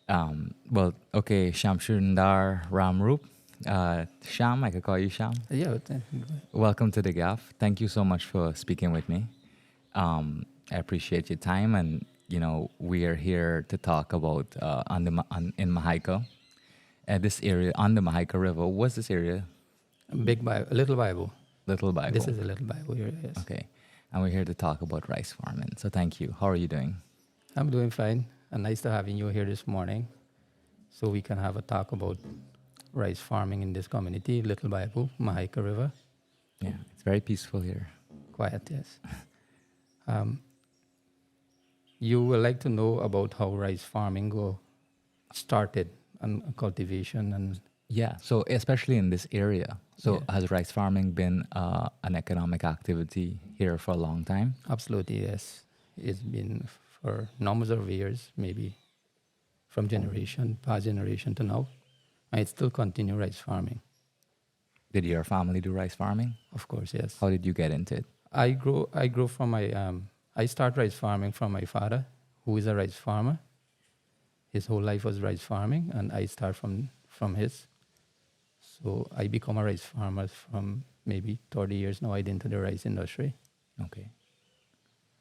Okay, Shamshumdar Ramrup. Sham, I could call you Sham. Yeah, Welcome to the Gyaff. Thank you so much for speaking with me. I appreciate your time, and we are here to talk about in Mahaica, this area on the Mahaica River. What's this area? big Bible, little Bible. Little This Bible. is a little Bible here. Yes. Okay, and we're here to talk about rice farming. So thank you. How are you doing? I'm doing fine, and nice to having you here this morning, so we can have a talk about rice farming in this community, Little Bible, Mahaica River. Yeah, it's very peaceful here. Quiet, yes. You would like to know about how rice farming started and cultivation and Yeah, so especially in this area. So Yeah. has rice farming been an economic activity here for a long time? absolutely yes. It's been for numbers of years, maybe from past generation to now, and it still continue rice farming. Did your family do rice farming? Of course, yes. How did you get into it? I grew from I start rice farming from my father, who is a rice farmer. His whole life was rice farming, and I start from his. So I become a rice farmer from maybe 30 years now. I into the rice industry, Okay.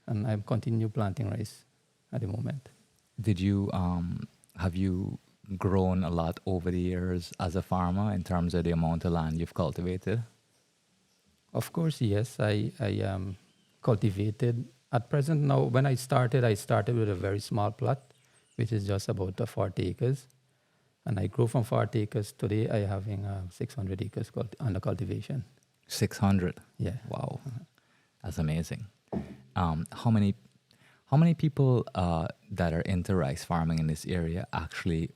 and I continue planting rice at the moment. Did you have you grown a lot over the years as a farmer in terms of the amount of land you've cultivated? Of course, yes, I cultivated. At present now, when I started with a very small plot, which is just about 40 acres. And I grew from 40 acres. Today, I having 600 acres under cultivation. 600. Yeah. Wow, that's amazing. How many people that are into rice farming in this area actually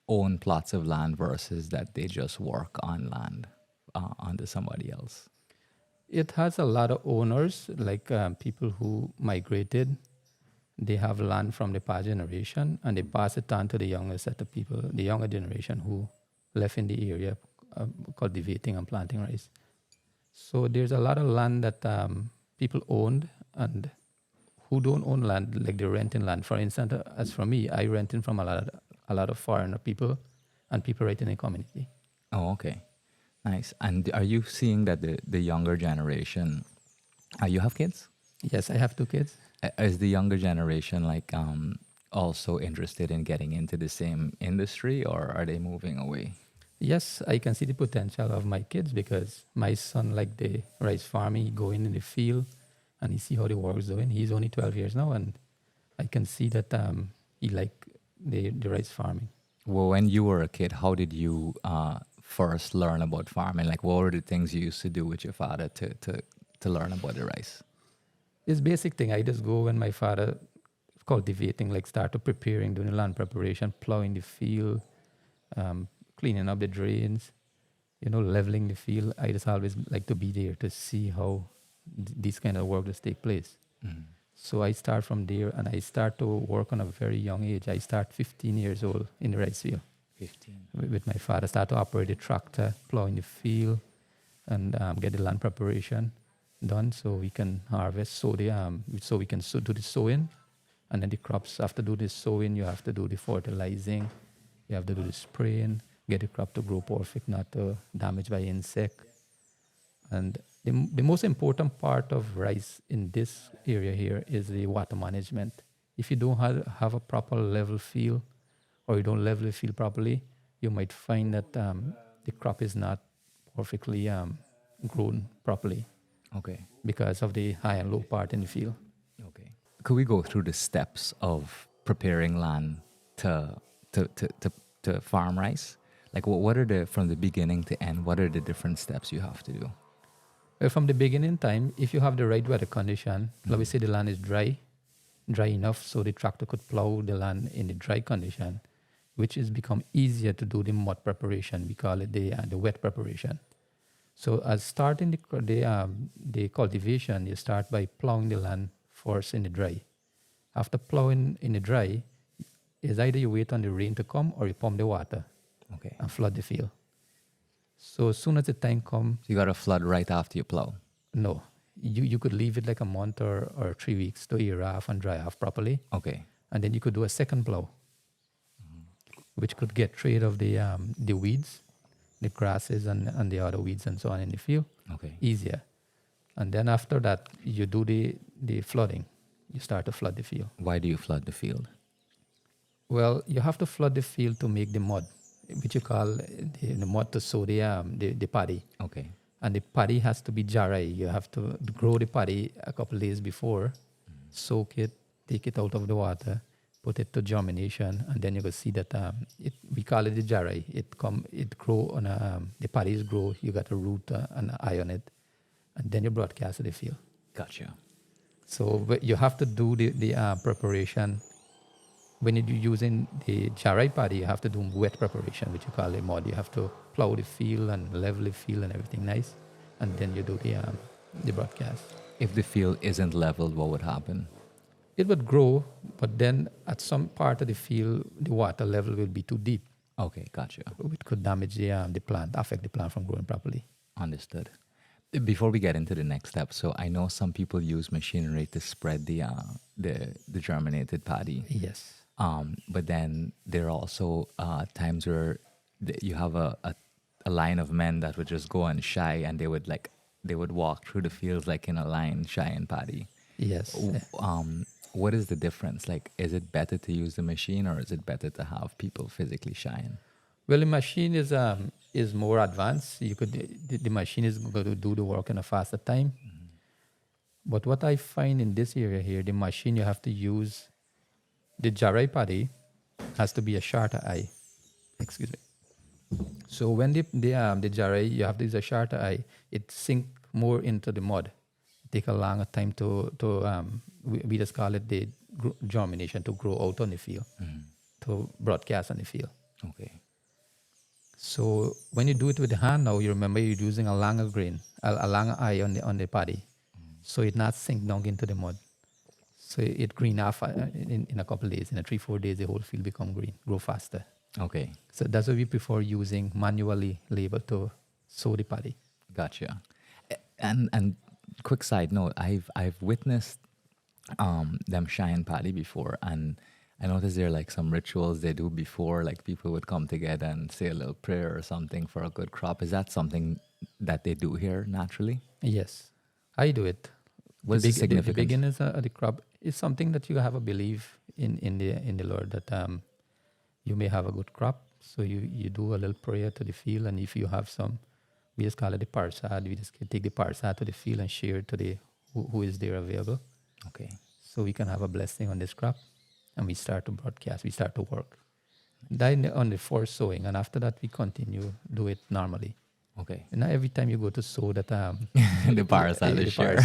own plots of land versus that they just work on land under somebody else? It has a lot of owners, like people who migrated. They have land from the past generation, and they pass it on to the younger set of people, the younger generation who left in the area cultivating and planting rice. So there's a lot of land that people owned and who don't own land, like they're renting land. For instance, as for me, I renting from a lot of foreigner people and people right in the community. Oh, okay. Nice. And are you seeing that the younger generation, you have kids? Yes, I have two kids. Is the younger generation also interested in getting into the same industry, or are they moving away? Yes, I can see the potential of my kids because my son like the rice farming, he go in the field and he see how the work's doing. He's only 12 years now, and I can see that he like the rice farming. Well, when you were a kid, how did you first learn about farming? Like, what were the things you used to do with your father to learn about the rice? This basic thing, I just go when my father cultivating, like started preparing, doing the land preparation, plowing the field, cleaning up the drains, leveling the field. I just always like to be there to see how these kind of work just take place. Mm. So I start from there, and I start to work on a very young age. I start 15 years old in the rice field. 15. With my father, start to operate the tractor, plowing the field, and get the land preparation done so we can harvest, so we can do the sowing, and then the crops. After do the sowing, you have to do the fertilizing, you have to do the spraying, get the crop to grow perfect, not damaged by insect. And the most important part of rice in this area here is the water management. If you don't have a proper level field, or you don't level the field properly, you might find that the crop is not perfectly grown properly. Okay. Because of the high and low part in the field. Okay. Could we go through the steps of preparing land to farm rice? Like, what are from the beginning to end? What are the different steps you have to do? Well, from the beginning time, if you have the right weather condition, let me say the land is dry enough so the tractor could plow the land in the dry condition, which is become easier to do the mud preparation. We call it the wet preparation. So as starting the cultivation, you start by plowing the land first in the dry. After plowing in the dry, is either you wait on the rain to come or you pump the water Okay. and flood the field. So as soon as the time comes, So you got to flood right after you plow. no, you could leave it like a month or 3 weeks to air off and dry off properly. Okay. And then you could do a second plow. which could get rid of the weeds, the grasses and the other weeds and so on in the field Okay. easier. And then after that, you do the flooding. You start to flood the field. Why do you flood the field? Well, you have to flood the field to make the mud, which you call the mud to sow the paddy. Okay. And the paddy has to be dry. You have to grow the paddy a couple days before, soak it, take it out of the water, put it to germination, and then you will see that we call it the dry. It grow on the paddies grow. You got a root and eye on it, and then you broadcast to the field. Gotcha. So you have to do the preparation. When you're using the dry paddy, you have to do wet preparation, which you call the mud. You have to plow the field and level the field and everything nice, and then you do the broadcast. If the field isn't leveled, what would happen? It would grow, but then at some part of the field, the water level will be too deep, Okay, gotcha. which could damage the plant, affect the plant from growing properly. Understood. Before we get into the next step, so I know some people use machinery to spread the germinated paddy. Yes. But then there are also times where you have a line of men that would just go and shy, and they would walk through the fields like in a line, shying paddy. Yes. What is the difference? Like, is it better to use the machine, or is it better to have people physically shying? Well, the machine is more advanced. The machine is going to do the work in a faster time. Mm-hmm. But what I find in this area here, the machine you have to use, the dry paddy has to be a shorter eye. Excuse me. So when the dry, you have to use a shorter eye. It sink more into the mud. It take a longer time to we just call it the germination, to grow out on the field, to broadcast on the field. Okay. So when you do it with the hand now, you remember you're using a longer grain, a longer eye on the paddy, so it not sink down into the mud. So it green off in a couple of days. In 3-4 days, the whole field become green, grow faster. Okay. So that's why we prefer using manually labor to sow the paddy. Gotcha. And quick side note, I've witnessed them shying paddy before, and I noticed there are like some rituals they do before, like people would come together and say a little prayer or something for a good crop. Is that something that they do here naturally? Yes, I do it. What's the significance? The beginners of the crop is something that you have a belief in the Lord that you may have a good crop. So you do a little prayer to the field, and if you have some, we just call it the parsad. We just take the parsad to the field and share it to the who is there available. Okay. So we can have a blessing on this crop, and we start to broadcast. We start to work. Then on the first sowing, and after that we continue do it normally. Okay. And not every time you go to sow that the parsad is sure.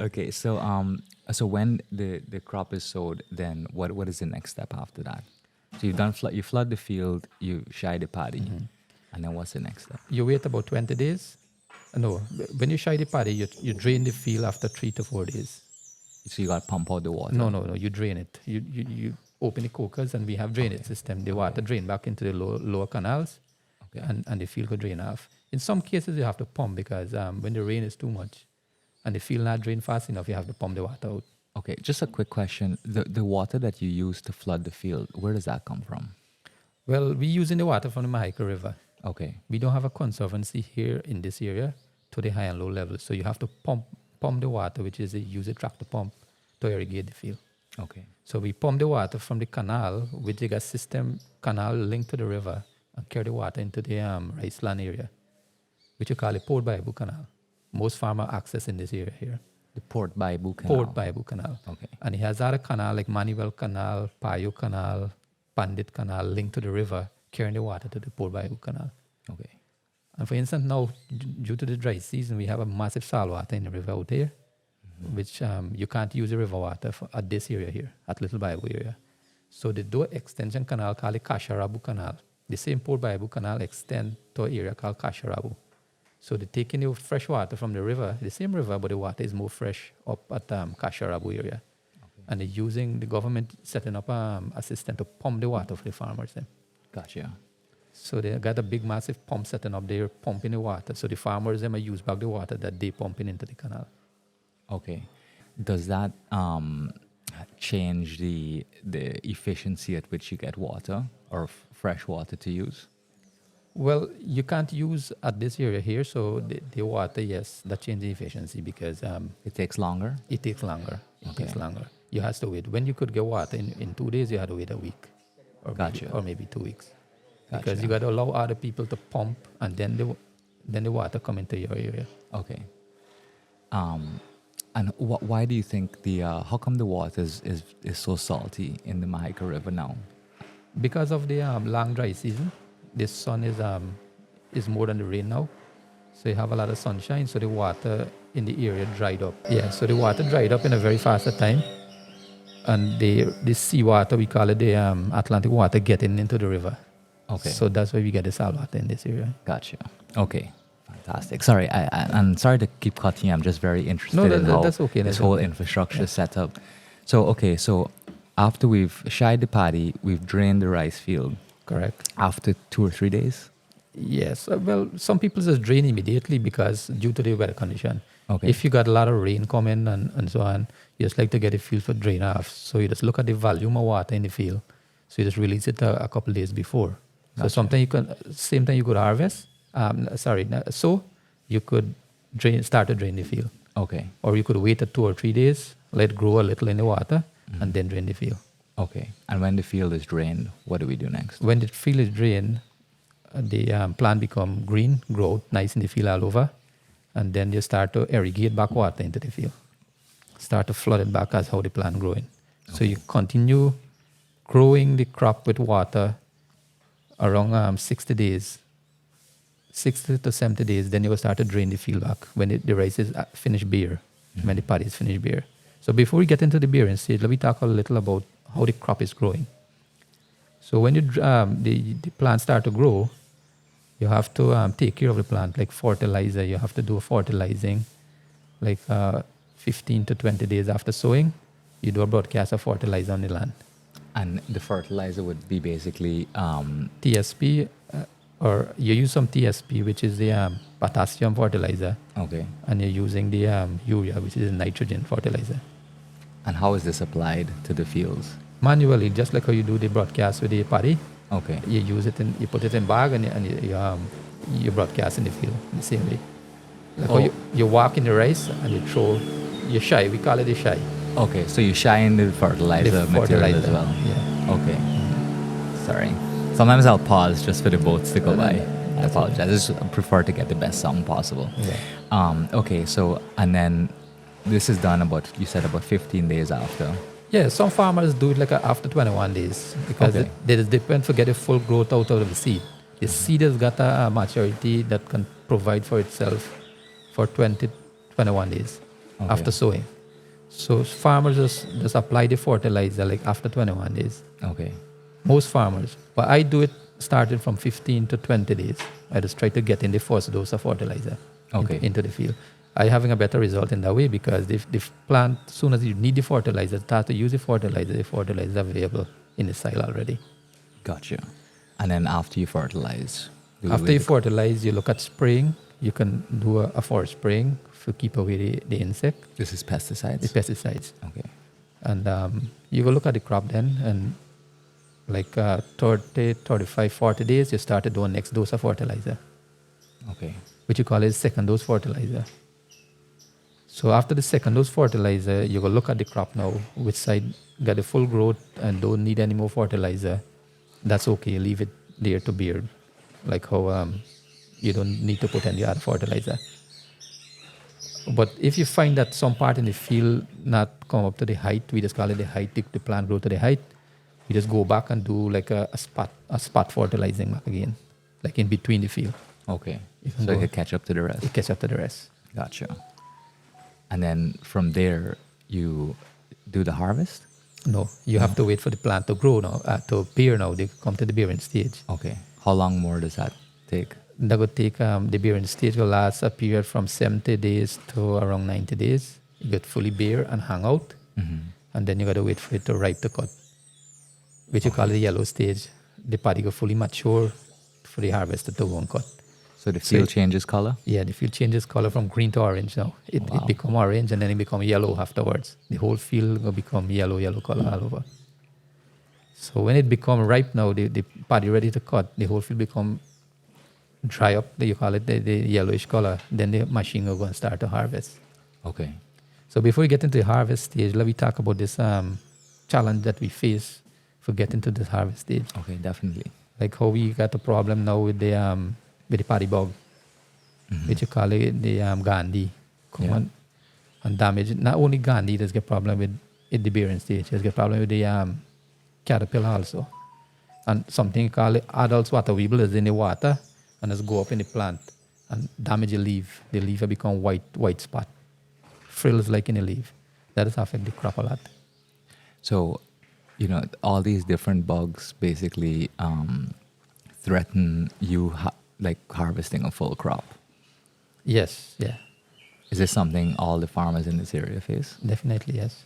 Okay. So when the crop is sowed, then what is the next step after that? So you've done you flood the field, you shy the paddy, and then what's the next step? You wait about 20 days. No, when you shy the paddy, you drain the field after 3 to 4 days. So you got to pump out the water? No. You drain it. You open the cokers, and we have drainage system. The water drain back into the lower canals, and the field could drain off. In some cases, you have to pump because when the rain is too much and the field not drain fast enough, you have to pump the water out. Okay, just a quick question. The water that you use to flood the field, where does that come from? Well, we're using the water from the Mahaica River. Okay. We don't have a conservancy here in this area to the high and low levels. So you have to pump the water, which is use a tractor pump to irrigate the field. Okay. So we pump the water from the canal, which is a system canal linked to the river, and carry the water into the rice land area, which you call the Port Baibu Canal. Most farmer access in this area here. The Port Baibu Canal. Port Baibu Canal. Okay. And it has other canal like Manuel Canal, Payo Canal, Pandit Canal linked to the river, carrying the water to the Port Baibu Canal. Okay. And for instance, now, due to the dry season, we have a massive saltwater in the river out there, which you can't use the river water at this area here, at Little Baibu area. So the do extension canal called the Kasharabu Canal. The same Port Baibu Canal extend to an area called Kasharabu. So they're taking the fresh water from the river, the same river, but the water is more fresh up at Kasharabu area. Okay. And they're using the government setting up a system to pump the water for the farmers. Then. Gotcha. So they got a big, massive pump setting up there, pumping the water. So the farmers them use back the water that they pumping into the canal. Okay. Does that change the efficiency at which you get water or fresh water to use? Well, you can't use at this area here, so the water, yes, that changes the efficiency because It takes longer? it takes longer. It Okay. takes longer. You have to wait. When you could get water in 2 days, you had to wait a week, or Gotcha. maybe 2 weeks, because Gotcha. you got to allow other people to pump, and then the water come into your area. Okay. And why do you think how come the water is so salty in the Mahaica River now? Because of the long dry season, the sun is more than the rain now, so you have a lot of sunshine. So the water in the area dried up. Yeah, so the water dried up in a very fast time, and the seawater, we call it the Atlantic water, getting into the river. Okay. So that's why we get the salt water in this area. Gotcha. Okay. Fantastic. Sorry, I'm sorry to keep cutting you. I'm just very interested No, in how that's okay. this That's whole okay. infrastructure is set up. So, okay, so after we've shied the paddy, we've drained the rice field. Correct. After 2 or 3 days? Yes. Well, some people just drain immediately because due to the weather condition. Okay. If you got a lot of rain coming and so on, you just like to get the field for drain off. So you just look at the volume of water in the field. So you just release it a couple days before. So sometimes same time you could harvest. So you could start to drain the field. Okay. Or you could wait 2 or 3 days, let it grow a little in the water, and then drain the field. Okay. And when the field is drained, what do we do next? When the field is drained, the plant become green, grow nice in the field all over, and then you start to irrigate back water into the field. Start to flood it back as how the plant growing. Okay. So you continue growing the crop with water around 60 days. 60 to 70 days, then you will start to drain the field back when the rice is finished bare, when the paddy is finished bare. So before we get into the bearing stage, let me talk a little about how the crop is growing. So when the plants start to grow, you have to take care of the plant, like fertilizer. You have to do fertilizing, like 15 to 20 days after sowing, you do a broadcast of fertilizer on the land. And the fertilizer would be basically TSP, or you use some TSP, which is the potassium fertilizer. Okay. And you're using the urea, which is a nitrogen fertilizer. And how is this applied to the fields? Manually, just like how you do the broadcast with the paddy. Okay. You use it you put it in bag and you broadcast in the field in the same way. Like how you walk in the rice and you throw, you shy. We call it a shy. Okay, so you shine the fertilizer material as well. Yeah. Okay. Sorry. Sometimes I'll pause just for the boats to go by. I apologize. I just prefer to get the best sound possible. Yeah. Okay, so, and then this is done you said about 15 days after. Yeah, some farmers do it like after 21 days because Okay. it depends to get a full growth out of the seed. The seed has got a maturity that can provide for itself for 20, 21 days after sowing. So farmers just apply the fertilizer like after 21 days. Okay. Most farmers. But I do it started from 15 to 20 days. I just try to get in the first dose of fertilizer into the field. I having a better result in that way because the plant, as soon as you need the fertilizer, start to use the fertilizer is available in the soil already. Gotcha. And then after you fertilize? After you fertilize, you look at spraying. You can do a forest spraying to keep away the insect. This is pesticides? The pesticides. Okay. And you go look at the crop then, and like 30, 35, 40 days, you start to do a next dose of fertilizer. Okay. Which you call it second dose fertilizer. So after the second dose fertilizer, you go look at the crop now, which side got the full growth and don't need any more fertilizer. That's okay, leave it there to beard. Like how you don't need to put any other fertilizer. But if you find that some part in the field not come up to the height, we just call it the height, the plant grow to the height, you just go back and do like a spot fertilizing back again, like in between the field. Okay. So it can catch up to the rest? It catch up to the rest. Gotcha. And then from there, you do the harvest? No, you have to wait for the plant to grow now, to bear now. They come to the bearing stage. Okay. How long more does that take? That would take, the bearing stage will last a period from 70 days to around 90 days. You get fully bare and hang out. Mm-hmm. And then you got to wait for it to ripe to cut, which you call the yellow stage. The paddy go fully mature for the harvester to go and cut. So the field changes color? Yeah, the field changes color from green to orange now. It become orange and then it become yellow afterwards. The whole field will become yellow color all over. So when it become ripe now, the paddy ready to cut, the whole field become dry up, you call it the yellowish color. Then the machine will go and start to harvest. Okay. So before we get into the harvest stage, let me talk about this challenge that we face for getting to this harvest stage. Okay, definitely. Like how we got a problem now with the paddy bug, which you call it the Gandhi. Come and damage. Not only Gandhi, there's a problem with the bearing stage. There's a problem with the caterpillar also. And something called adult water weevil is in the water and just go up in the plant and damage the leaf. The leaf will become white spot. Frills like in the leaf. That has affect the crop a lot. So, all these different bugs basically threaten you like harvesting a full crop. Yes, yeah. Is this something all the farmers in this area face? Definitely, yes.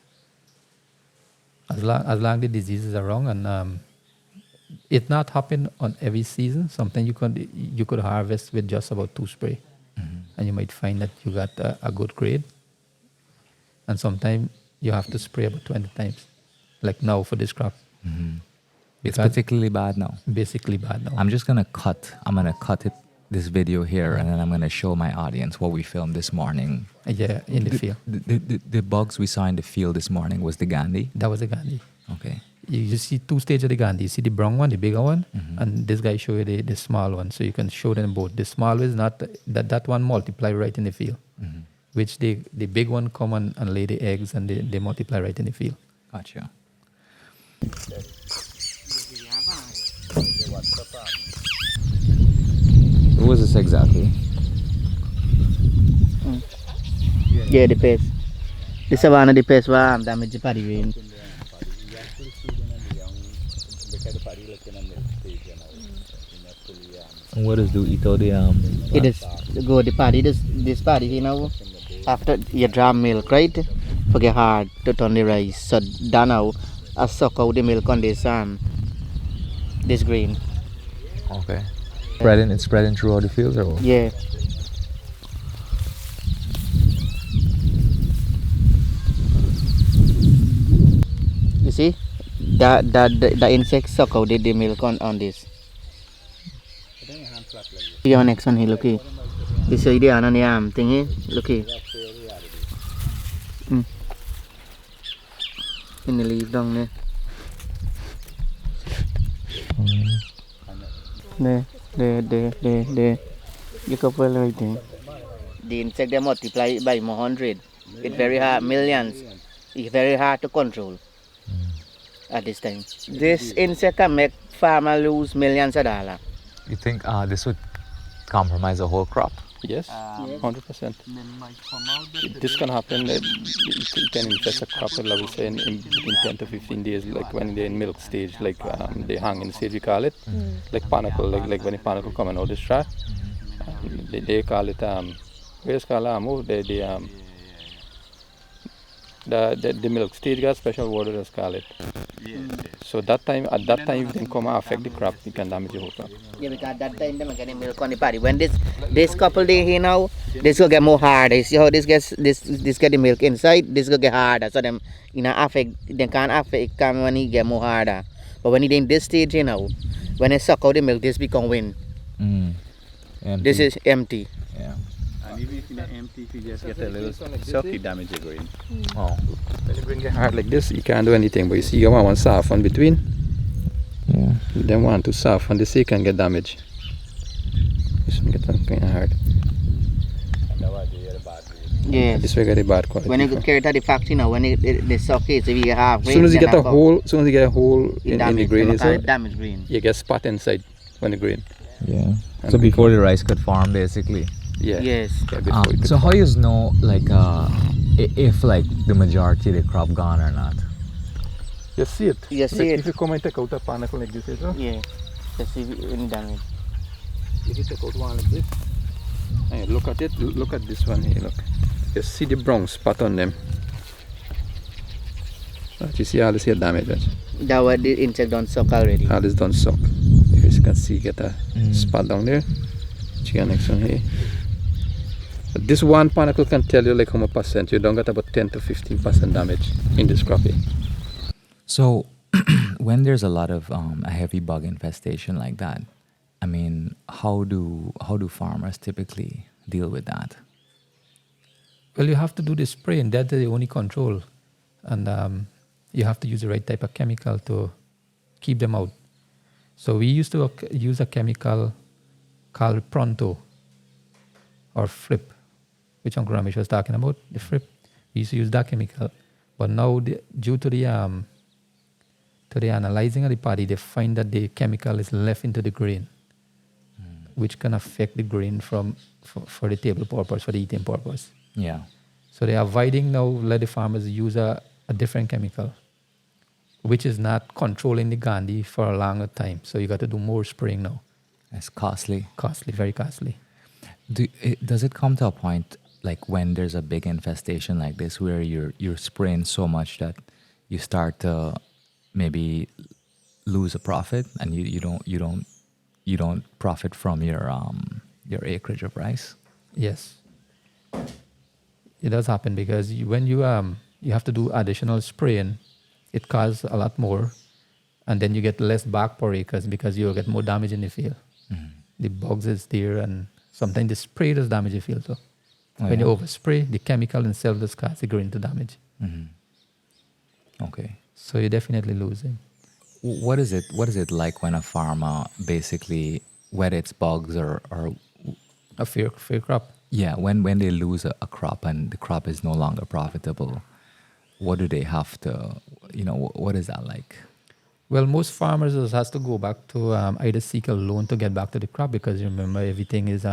As long the diseases are wrong and it not happen on every season. Sometimes you could harvest with just about 2 spray, and you might find that you got a good grade. And sometimes you have to spray about 20 times, like now for this crop. It's particularly bad now. Basically bad now. I'm gonna cut this video here, and then I'm gonna show my audience what we filmed this morning. Yeah, in the field. The bugs we saw in the field this morning was the Gandhi. That was a Gandhi. Okay. You see 2 stages of the Gandhi. You see the brown one, the bigger one, and this guy show you the small one. So you can show them both. The small is not that one multiply right in the field, which the big one come and lay the eggs and they multiply right in the field. Gotcha. What was this exactly? Yeah, the pest. The savannah, the pest was damage the paddy rain. And what does do eat all the It is go the paddy, this paddy, after you draw milk, right? Forget hard to turn the rice. So that now I suck out the milk on this grain. Okay. It's spreading through all the fields or what? Yeah. You see? The insects suck out the milk on this. Your next one here, look here. You see the on the arm thing here? Look here. In the leaf down there. There. You can put right there. The insect they multiply by 100. It's very hard, millions. It's very hard to control at this time. This insect can make farmer lose millions of dollars. You think this would compromise the whole crop? Yes, 100%. This can happen. It can infest a crop, I would say, in between 10 to 15 days, like when they're in milk stage, like they hang in stage, we call it, like panicle, like when the panicle coming out the straw. They call it, where's called the milk stage got special word that's called it. So at that time, if they come and affect the crop, it can damage the whole crop. Yeah, because that time they get milk on the paddy. When this couple day here now, this will get more harder. See how this get the milk inside, this will get harder. So them affect, they can't affect when it get more harder. But when it in this stage when they suck out the milk, this become wind. This is empty. Yeah. And even if it's empty, if you just get a little suck, it damage the grain. Oh. When the grain get hard like this, you can't do anything. But you see, you want one soft on between. Yeah. Then one too soft on the sea can get damaged. This one get kind of hard. And that was the bad grain. Yes. This way get a bad quality. When you carry it to the factory when they suck it, so you get half. As soon as you get a hole, in the grain, damage grain. you get spot inside when the grain. Yeah. So before the rice could form, basically. Yeah. Yes. Yeah, before it So how you know if the majority of the crop gone or not? you see it. You see it. If you come and take out a panicle like this, Yeah. You see any damage. if you take out one like this, and you look at it, look at this one here, look. You see the brown spot on them. You see all this here damage, right? That was the insect done suck already. All this done suck. If you can see, get a spot down there. You see our next one here. This one particle can tell you like how much percent. You don't get about 10 to 15% damage in this crop here. So when there's a lot of a heavy bug infestation like that, I mean, how do farmers typically deal with that? Well, you have to do the spray, and that's the only control. And you have to use the right type of chemical to keep them out. So we used to use a chemical called Pronto or Flip, which Uncle Ramesh was talking about, the Flip. We used to use that chemical. But now, due to the analyzing of the paddy, they find that the chemical is left into the grain, which can affect the grain for the table purpose, for the eating purpose. Yeah. So they're avoiding now, let the farmers use a different chemical, which is not controlling the Gandhi for a longer time. So you got to do more spraying now. It's costly. Costly, very costly. Does it come to a point like when there's a big infestation like this where you're spraying so much that you start to maybe lose a profit and you don't profit from your acreage of rice? Yes, it does happen because when you have to do additional spraying, it costs a lot more, and then you get less back per acres because you get more damage in the field. Mm-hmm. The bugs is there, and sometimes the spray does damage the field too. Oh, When yeah? you overspray, the chemical itself does cause the grain to damage. Mm-hmm. Okay. So you're definitely losing. What is it like when a farmer basically, whether it's bugs or A fair crop. yeah, when they lose a crop and the crop is no longer profitable, what do they have to, what is that like? Well, most farmers just has to go back to either seek a loan to get back to the crop because remember everything is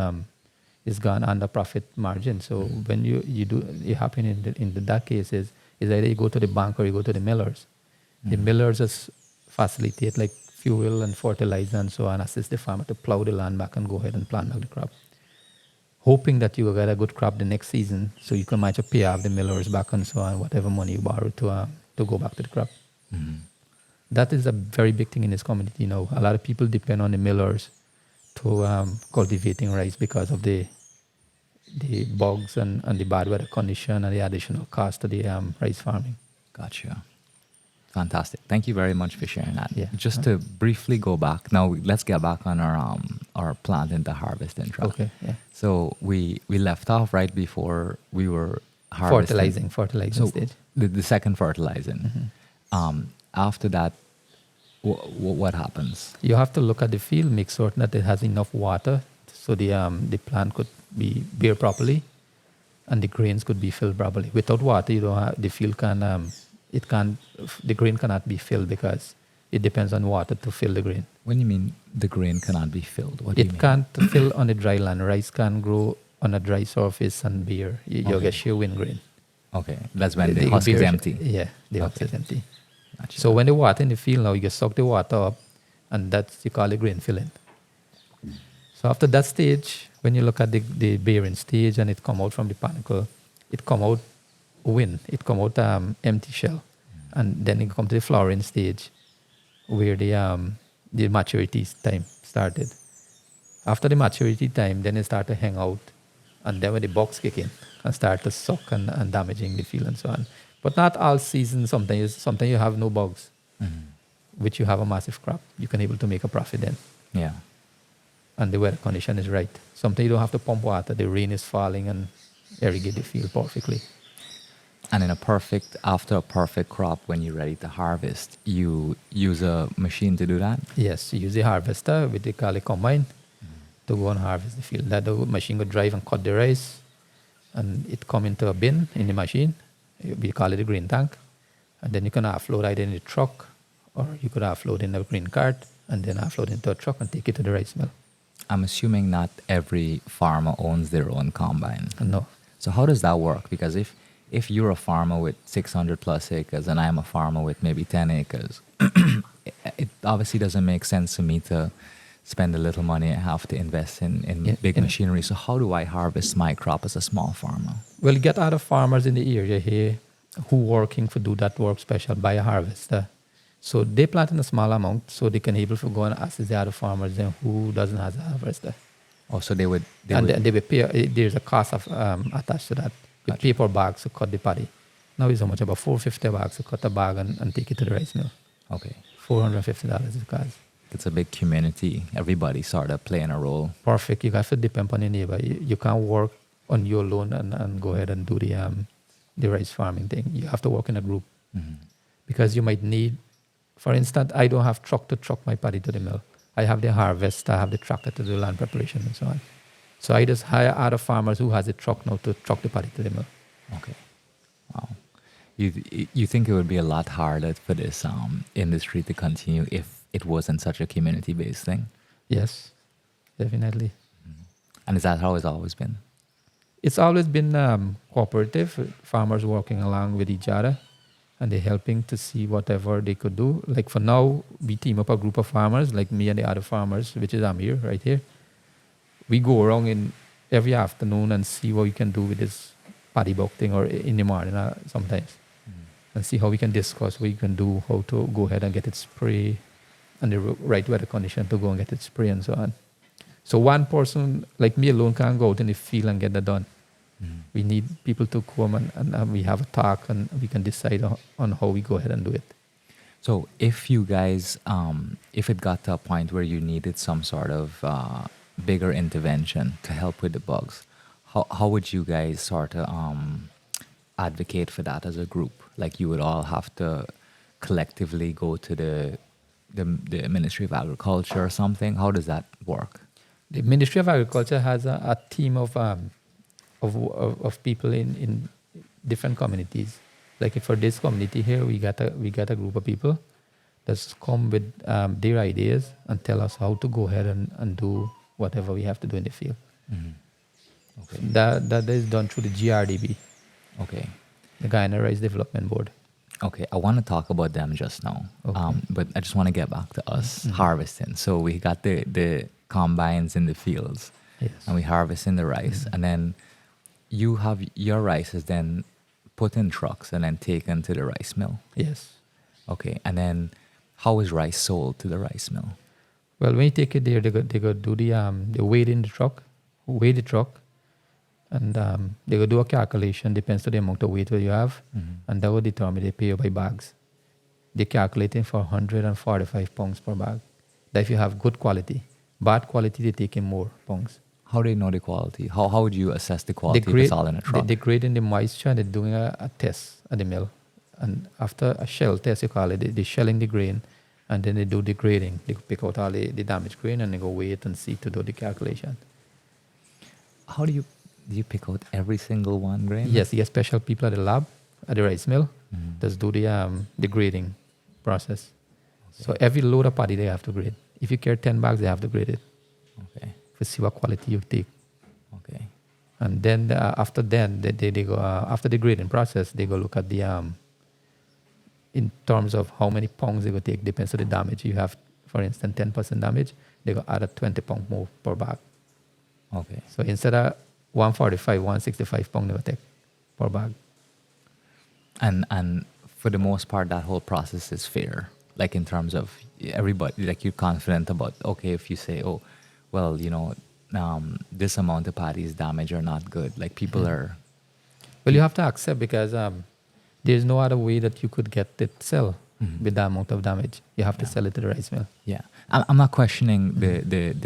gone under profit margin. So when it happen in that case is either you go to the bank or you go to the millers. The millers just facilitate like fuel and fertilizer and so on, assist the farmer to plow the land back and go ahead and plant back the crop, hoping that you will get a good crop the next season so you can match up pay off the millers back and so on, whatever money you borrow to go back to the crop. Mm-hmm. That is a very big thing in this community now. A lot of people depend on the millers to cultivating rice because of the bugs and the bad weather condition and the additional cost to the rice farming. Gotcha. Fantastic. Thank you very much for sharing that. Yeah. Just to briefly go back now, let's get back on our planting to harvesting track. Okay, yeah. So we left off right before we were harvesting. Fertilizing So stage. the second fertilizing. Mm-hmm. After that, what happens? You have to look at the field, make certain that it has enough water so the plant could bear properly and the grains could be filled properly. Without water, the field the grain cannot be filled because it depends on water to fill the grain. When you mean the grain cannot be filled, what do you mean? It can't fill on the dry land. Rice can't grow on a dry surface and bear. You'll get sheer wind grain. Okay, that's when the husk is empty. Yeah, the husk is empty. Gotcha. So when the water in the field now, you get suck the water up, and that's you call the grain filling. So after that stage, when you look at the bearing stage and it come out from the panicle, it come out wind, it come out empty shell, and then it come to the flowering stage, where the maturity time started. After the maturity time, then it start to hang out, and then when the bugs kick in and start to suck and damaging the field and so on. But not all seasons. Sometimes you have no bugs, which you have a massive crop. You can able to make a profit then. Yeah. And the weather condition is right. Sometimes you don't have to pump water. The rain is falling and irrigate the field perfectly. And after a perfect crop, when you're ready to harvest, you use a machine to do that? Yes, you use the harvester with the call it combine to go and harvest the field. That the machine would drive and cut the rice, and it come into a bin in the machine. We call it a grain tank, and then you can offload either in the truck, or you could offload in a grain cart, and then offload into a truck and take it to the rice mill. I'm assuming not every farmer owns their own combine. No. So how does that work? Because if you're a farmer with 600 plus acres and I'm a farmer with maybe 10 acres, it obviously doesn't make sense to me to spend a little money I have to invest in big machinery. So how do I harvest my crop as a small farmer? Well, you get other farmers in the area here who working for do that work special by a harvester. So they plant in a small amount so they can able to go and assist the other farmers then who doesn't have a harvester. Oh, so they would. And they will pay. There's a cost of attached to that. You pay per bag to cut the paddy. Now it's how much? About $450 to cut a bag and take it to the rice mill. Okay. $450 is the cost. It's a big community. Everybody sort of playing a role. Perfect. You have to depend on your neighbor. You can't work on your own and go ahead and do the rice farming thing. You have to work in a group because you might need, for instance, I don't have truck to truck my paddy to the mill. I have the harvest, I have the tractor to do land preparation and so on. So I just hire other farmers who has a truck now to truck the paddy to the mill. Okay. Wow. You think it would be a lot harder for this industry to continue if it wasn't such a community-based thing? Yes, definitely. And is that how it's always been? It's always been cooperative, farmers working along with each other, and they're helping to see whatever they could do. Like for now, we team up a group of farmers, like me and the other farmers, which is I'm here, right here. We go around in every afternoon and see what we can do with this paddy bulk thing, or in the morning sometimes, and see how we can discuss what you can do, how to go ahead and get it spray, and the right weather condition to go and get it spray and so on. So one person like me alone can't go out in the field and get that done. We need people to come and we have a talk and we can decide on how we go ahead and do it. So if you guys, if it got to a point where you needed some sort of bigger intervention to help with the bugs, how would you guys sort of advocate for that as a group? Like you would all have to collectively go to the Ministry of Agriculture or something? How does that work? The Ministry of Agriculture has a team of people in different communities. Like for this community here, we got a group of people that's come with their ideas and tell us how to go ahead and do whatever we have to do in the field. Okay. That is done through the GRDB. Okay. The Guyana Rice Development Board. Okay, I want to talk about them just now, Okay. but I just want to get back to us harvesting. So we got the combines in the fields, Yes. and we harvesting the rice, and then you have your rice is then put in trucks and then taken to the rice mill. Yes. Okay, and then how is rice sold to the rice mill? Well, when you take it there, they go do the weight in the truck, weigh the truck, and they go do a calculation, depends on the amount of weight that you have, and that will determine they pay you by bags. They calculate it for 145 pounds per bag. That if you have good quality. Bad quality, they take in more pounds. How do you know the quality? How would you assess the quality if it's all in a truck? They grade in the moisture, and they're doing a test at the mill. And after a shell test, you call it, they're shelling the grain, and then they do the grading. They pick out all the damaged grain, and they go weigh it and see to do the calculation. How do you pick out every single one grain? Yes, you get special people at the lab, at the rice mill, that do the grading process. Okay. So every load of paddy they have to grade. If you carry 10 bags, they have to grade it. Okay. To see what quality you take. Okay. And then after they go after the grading process, they go look at the in terms of how many pounds they go take, depends on the damage. You have, for instance, 10% damage, they go add a 20 pound more per bag. Okay. So instead of 145, 165 pound they go take per bag. And for the most part, that whole process is fair. Like in terms of everybody, like you're confident about, okay, if you say, oh, well, this amount of paddy is damaged or not good. Like people are... Well, you have to accept because there's no other way that you could get it sell with that amount of damage. You have to sell it to the rice mill. Yeah. I'm not questioning the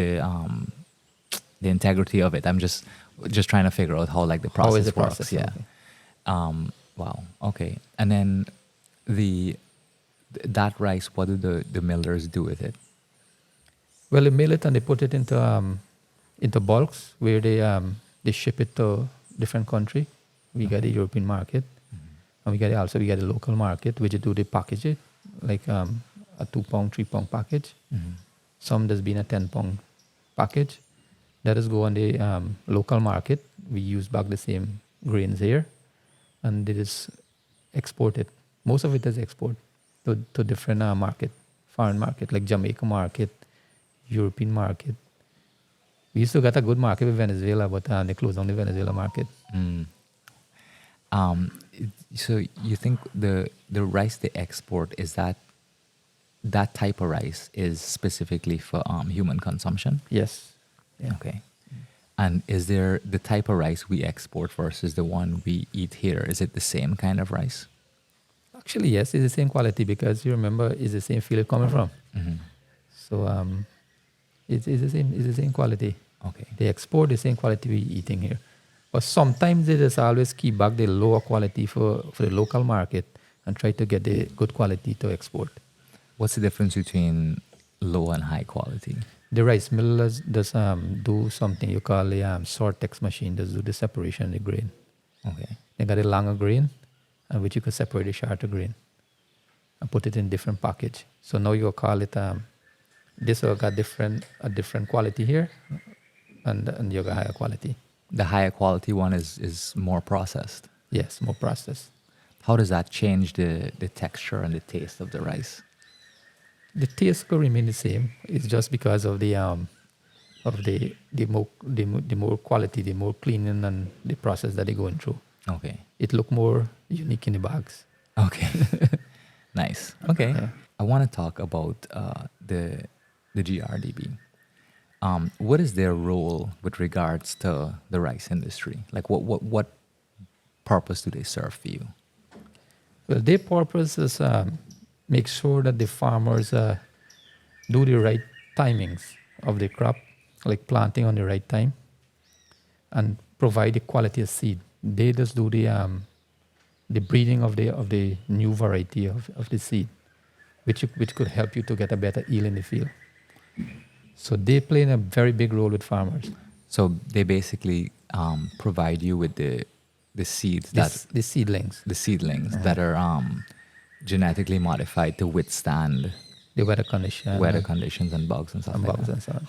integrity of it. I'm just trying to figure out how like the process How is the works. process? Yeah. Okay. Wow. Okay. And then that rice, what do the millers do with it? Well, they mill it and they put it into bulks where they ship it to different country. We get the European market, and we get the local market, which do they package it like a 2 pound, 3 pound package. Some there's been a 10 pound package. That is go on the local market. We use back the same grains here, and it is exported. Most of it is export to different market, foreign market like Jamaica market, European market. We used to get a good market with Venezuela, but they closed down the Venezuela market. So you think the rice they export, is that type of rice is specifically for human consumption? Yes. Yeah. Okay. And is there the type of rice we export versus the one we eat here? Is it the same kind of rice? Actually, yes, it's the same quality because you remember it's the same field it's coming from. So it's the same. It's the same quality. Okay. They export the same quality we eating here, but sometimes they just always keep back the lower quality for the local market and try to get the good quality to export. What's the difference between low and high quality? The rice mill does do something you call a sortex machine. Does do the separation of the grain. Okay. They got a longer grain, which you can separate the shorter grain and put it in different package. So now you call it this will got a different quality here, and you got higher quality. The higher quality one is more processed. Yes, more processed. How does that change the texture and the taste of the rice? The taste could remain the same. It's just because of the more quality, the more cleaning and the process that they're going through. Okay. It look more unique in the bags. Okay. Nice. Okay. Yeah. I want to talk about the GRDB. What is their role with regards to the rice industry? Like what purpose do they serve for you? Well, their purpose is make sure that the farmers do the right timings of the crop, like planting on the right time, and provide the quality of seed. They just do the breeding of the new variety of the seed, which could help you to get a better yield in the field. So they play a very big role with farmers. So they basically provide you with the seeds The seedlings, that are genetically modified to withstand the weather conditions and bugs and stuff and like bugs that. and so on.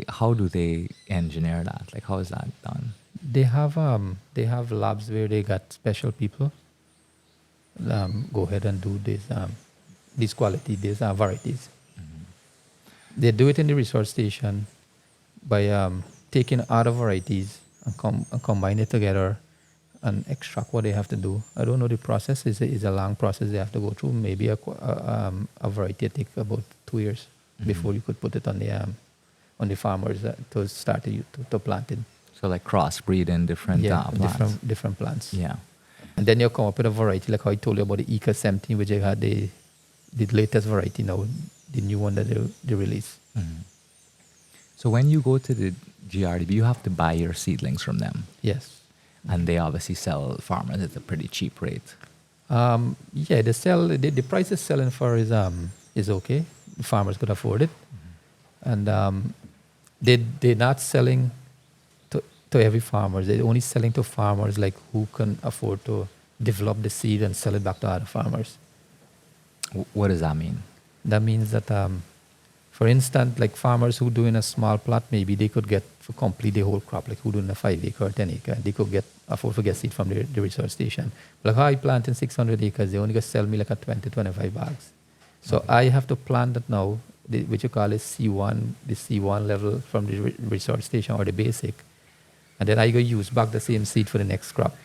How do they engineer that? Like how is that done? They have labs where they got special people go ahead and do these varieties. They do it in the research station by taking other varieties and combine it together and extract what they have to do. I don't know the process. It's a long process they have to go through. Maybe a variety take about 2 years before you could put it on the farmers to start to plant it. So like crossbreeding different plants. different plants. Yeah. And then you come up with a variety like how I told you about the Eka 17, which I had the latest variety now, the new one that they release. So when you go to the GRDB, you have to buy your seedlings from them. Yes. And they obviously sell farmers at a pretty cheap rate. Yeah, they sell the price they're selling for is okay. The farmers could afford it, and they're not selling to every farmer. They're only selling to farmers like who can afford to develop the seed and sell it back to other farmers. What does that mean? That means that, for instance, like farmers who doing a small plot, maybe they could get for complete the whole crop, like who doing a 5 acre or 10 acre, they could afford to get seed from the research station. But like how I plant in 600 acres, they only gonna sell me like a 20, 25 bags. So I have to plant that now, which you call is C1, the C1 level from the research station or the basic. And then I go use back the same seed for the next crop.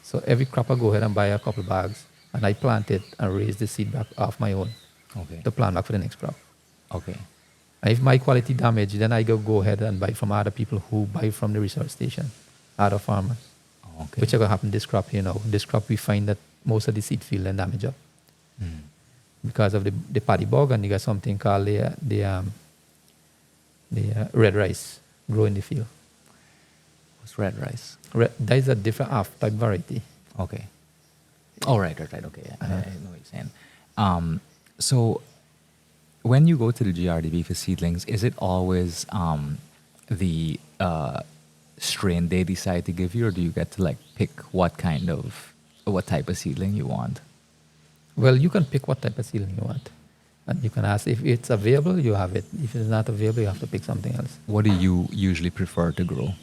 So every crop I go ahead and buy a couple bags and I plant it and raise the seed back off my own to plant back for the next crop. Okay. And if my quality damage, then I go ahead and buy from other people who buy from the research station, other farmers. Okay. Which are going to happen this crop here now. This crop we find that most of the seed field and damage up because of the paddy bug, and you got something called the red rice grow in the field. What's red rice? That is a different type variety. Okay. Oh, right. Okay. I know what you're saying. So when you go to the GRDB for seedlings, is it always the strain they decide to give you, or do you get to like pick what type of seedling you want? Well, you can pick what type of seedling you want. And you can ask if it's available, you have it. If it's not available, you have to pick something else. What do you usually prefer to grow?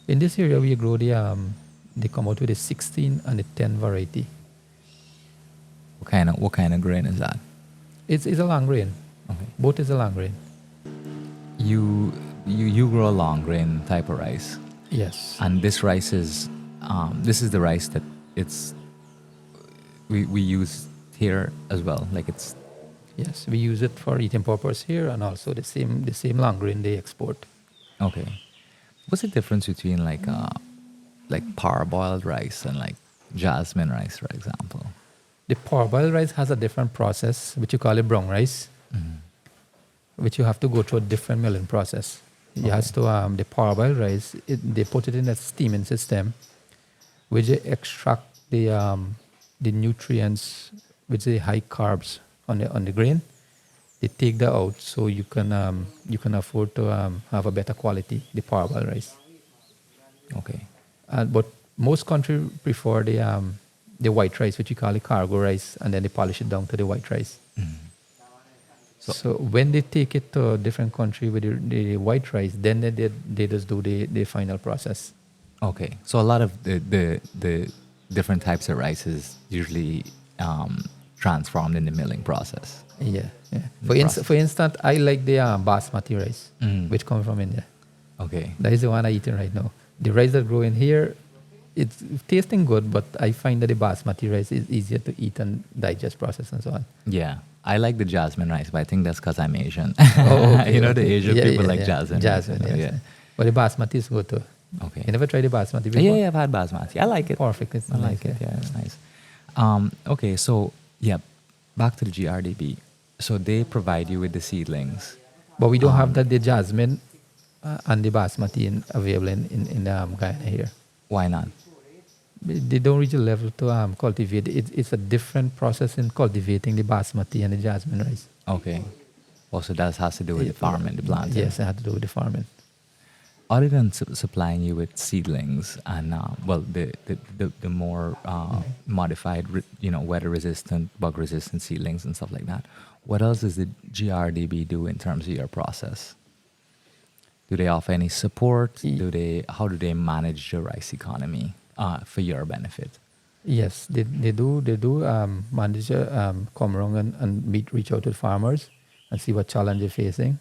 In this area, we grow they come out with a 16 and a 10 variety. What kind of grain is that? It's a long grain. Okay. Both is a long grain. You grow a long grain type of rice. Yes. And this rice is the rice that we use here as well. Like it's. Yes, we use it for eating purpose here, and also the same long grain they export. Okay. What's the difference between like parboiled rice and like jasmine rice, for example? The parboiled rice has a different process, which you call it brown rice, which you have to go through a different milling process. You have to the parboiled rice. They put it in a steaming system, which they extract the nutrients, which the high carbs on the grain. They take that out, so you can afford to have a better quality the parboiled rice. Okay. But most countries prefer the white rice, which you call the cargo rice, and then they polish it down to the white rice. So when they take it to a different country with the white rice, then they just do the final process. Okay. So a lot of the different types of rice is usually transformed in the milling process. Yeah. The For instance, I like the basmati rice, which comes from India. Okay. That is the one I'm eating right now. The rice that grow in here, it's tasting good, but I find that the basmati rice is easier to eat and digest process and so on. Yeah. I like the jasmine rice, but I think that's because I'm Asian. Oh, okay, you know, the okay. Asian Yeah, people yeah, like yeah. jasmine. Jasmine, rice, yes. But the basmati is good too. Okay. You never tried the basmati before? Yeah, I've had basmati. I like it. Perfect. It's I like it. Yeah, it's nice. Okay, so yeah, back to the GRDB. So they provide you with the seedlings. But we don't have the jasmine and the basmati available in Guyana here. Why not? They don't reach a level to cultivate. It's a different process in cultivating the basmati and the jasmine rice. Okay. Also, that has to do with the farming, the planting. Yes, it had to do with the farming. Other than supplying you with seedlings and the more modified, weather resistant, bug resistant seedlings and stuff like that, what else does the GRDB do in terms of your process? Do they offer any support? How do they manage the rice economy for your benefit? Yes, they do. They do manage come around and reach out to the farmers and see what challenge they're facing.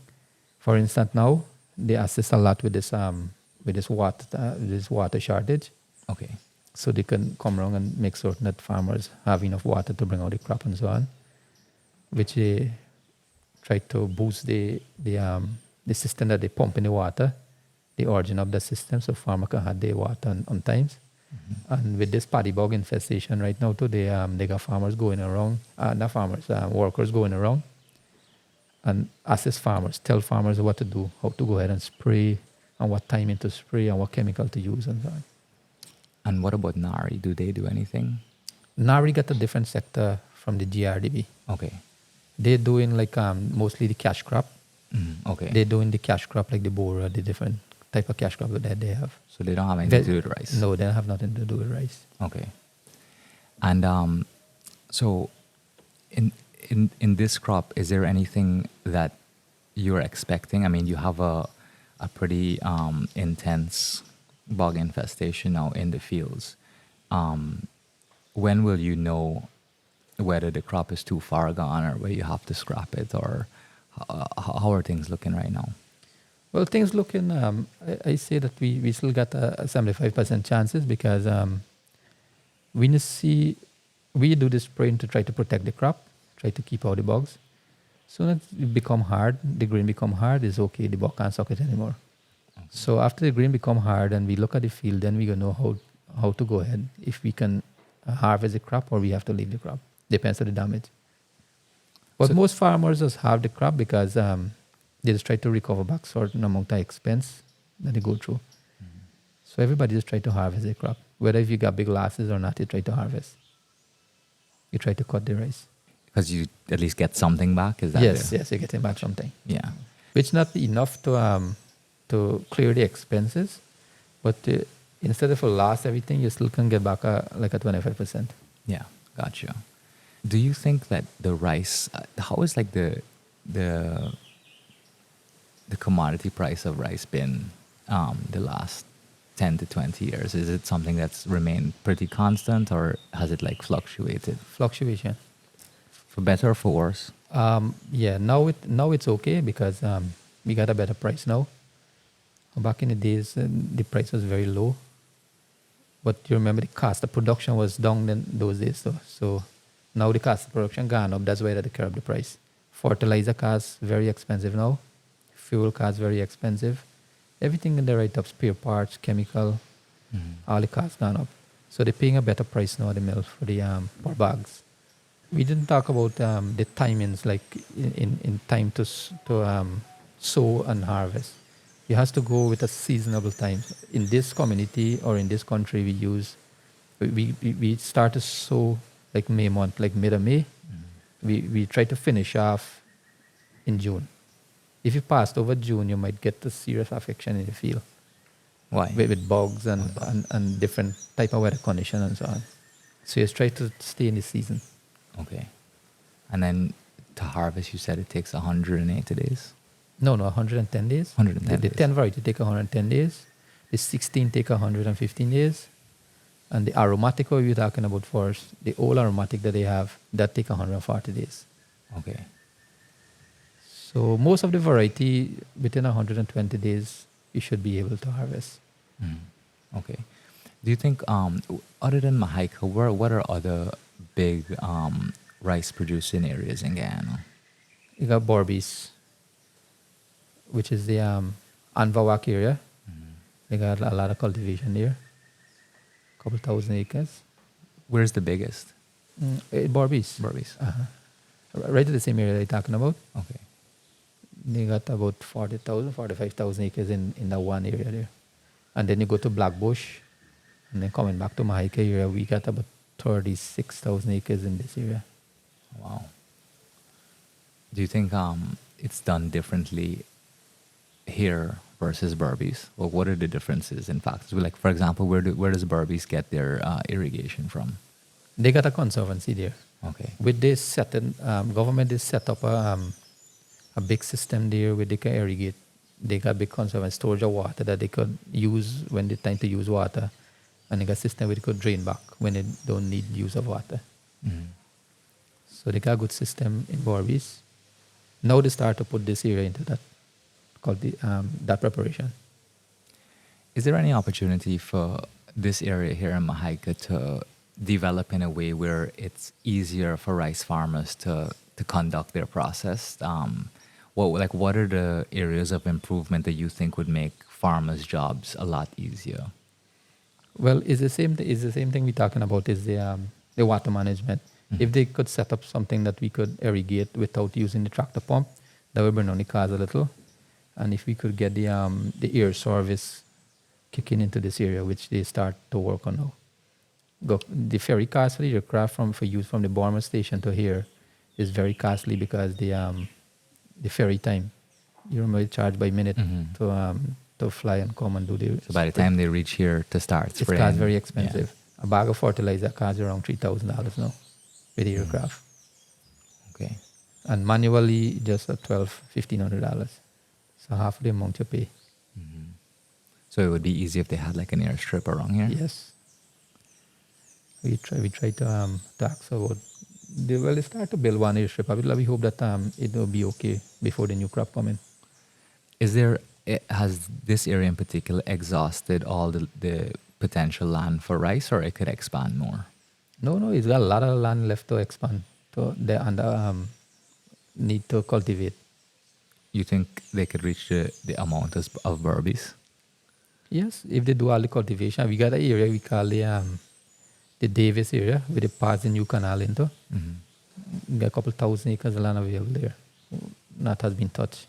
For instance, now they assist a lot with this water shortage. Okay. So they can come around and make certain that farmers have enough water to bring out the crop and so on, which they try to boost the system that they pump in the water, the origin of the system, so farmer can have their water on times. And with this paddy bug infestation right now too, they got farmers going around, not farmers, workers going around and assist farmers, tell farmers what to do, how to go ahead and spray, and what timing to spray, and what chemical to use and so on. And what about NARI? Do they do anything? NARI got a different sector from the GRDB. Okay. They're doing like mostly the cash crop. Okay. They're doing the cash crop like the bora, the different type of cash crop that they have. So they don't have anything to do with rice? No, they don't have nothing to do with rice. Okay. And so in this crop, is there anything that you're expecting? I mean, you have a pretty intense bug infestation now in the fields. When will you know whether the crop is too far gone or whether you have to scrap it, or how are things looking right now? Well, things looking, I say that we still got a 75% chances because we do the spraying to try to protect the crop, try to keep out the bugs. Soon as it become hard, the grain become hard, it's okay, the bug can't suck it anymore. Okay. So after the grain become hard and we look at the field, then we gonna know how to go ahead, if we can harvest the crop or we have to leave the crop. Depends on the damage. But most farmers just have the crop because they just try to recover back certain amount of expense that they go through. So everybody just try to harvest the crop. Whether if you got big losses or not, you try to harvest. You try to cut the rice. Because you at least get something back? Is that yes, you're getting back something. Yeah. Which not enough to clear the expenses, but instead of a loss everything, you still can get back like a 25%. Yeah, gotcha. Do you think that the rice, how is like the commodity price of rice been the last 10 to 20 years? Is it something that's remained pretty constant, or has it like fluctuated? Fluctuation. For better or for worse? Yeah, now it's okay because we got a better price now. Back in the days, the price was very low. But you remember the cost of production was down in those days. So now the cost of production gone up. That's why they curb the price. Fertilizer costs very expensive now. Fuel costs very expensive. Everything in the right up, spare parts, chemical, all the costs gone up. So they're paying a better price now at the mill for bags. We didn't talk about the timings, like in time to sow and harvest. You have to go with a seasonable time. In this community or in this country, we start to sow like May month, like mid of May. We try to finish off in June. If you passed over June, you might get a serious affection in the field. Why? With bugs and different type of weather condition and so on. So you try to stay in the season. Okay. And then to harvest, you said it takes 180 days? No, 110 days. 110 The days. 10 variety take 110 days. The 16 take 115 days. And the aromatic what we were talking about first, the old aromatic that they have, that take 140 days. Okay. So most of the variety within 120 days, you should be able to harvest. Okay. Do you think, other than Mahaica, what are other big rice producing areas in Guyana? You got Borbies, which is the Anvawak area. They got a lot of cultivation there. Couple thousand acres. Where's the biggest? Borbies. Burbies. Right at the same area they're talking about. Okay. They got about 40,000, 45,000 acres in that one area there. And then you go to Blackbush, and then coming back to Mahaica area, we got about 36,000 acres in this area. Wow. Do you think it's done differently here versus Burbies? Or what are the differences in fact? So like, for example, where does Burbies get their irrigation from? They got a conservancy there. Okay. With this government is set up a big system there where they can irrigate. They got big conservation storage of water that they could use when they time to use water. And they got a system where they could drain back when they don't need use of water. So they got a good system in Borbies. Now they start to put this area into that, called that preparation. Is there any opportunity for this area here in Mahaica to develop in a way where it's easier for rice farmers to conduct their process? What are the areas of improvement that you think would make farmers' jobs a lot easier? Well, it's the same thing we're talking about is the water management. If they could set up something that we could irrigate without using the tractor pump, that would bring down the cost a little. And if we could get the air service kicking into this area, which they start to work on now. The ferry cost for the aircraft for use from the Bournemouth station to here is very costly because the ferry time. You remember they charge by minute to fly and come and do the. So by the time they reach here to start it's spraying, cost very expensive. Yeah. A bag of fertilizer costs around $3,000 now with the aircraft. Okay. And manually just at $1,500. So half the amount you pay. So it would be easy if they had like an airstrip around here. Yes. We try to ask about. They start to build one airstrip. We hope that it will be okay before the new crop come in. Has this area in particular exhausted all the potential land for rice, or it could expand more? No, it's got a lot of land left to expand. So they need to cultivate. You think they could reach the amount of Burbies? Yes, if they do all the cultivation. We got an area we call the Davis area, where they pass the new canal into. We got a couple thousand acres of land available there. That has been touched.